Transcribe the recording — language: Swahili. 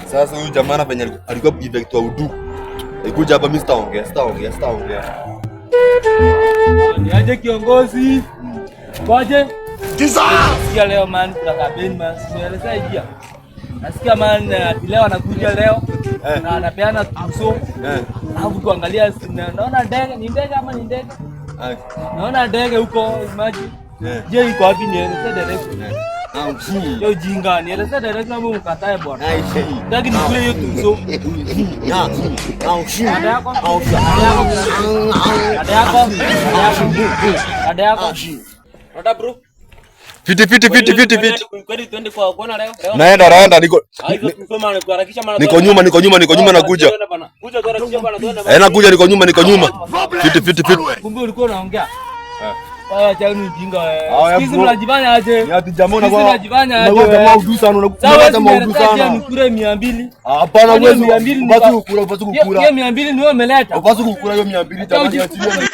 Sasa huyu jamaa penye alikuwa inspector udu. Alikuja hapa, mimi sitaongea. Niaje kiongozi? Kwaje? Nasikia leo man kuna kampeni man. Sieleza idea. Nasikia man leo anakuja leo na anapeana tuzo. Alafu kuangalia naona ndege, ni ndege ama ni ndege? Naona ndege huko imagine. Je, iko wapi? Nieleze direct. Yo jinga, nieleze direct na Mungu katae bwana. Ndege ni kule hiyo tuzo. Ada yako. Rada bro. Fiti. Kwani twende kwa kuona leo? Naenda niko nyuma nakuja. Nakuja niko nyuma. Fiti. Kumbe ulikuwa unaongea. Haya chani jinga wewe. Sisi mnajifanya aje? Ni ati jamaa unakuwa unajifanya aje? Unakuwa jamaa udu sana, unakuwa jamaa udu sana. Nikure 200. Hapana wewe 200 basi ukula. Hiyo 200 ni wewe umeleta. Basi ukula hiyo 200 jamani.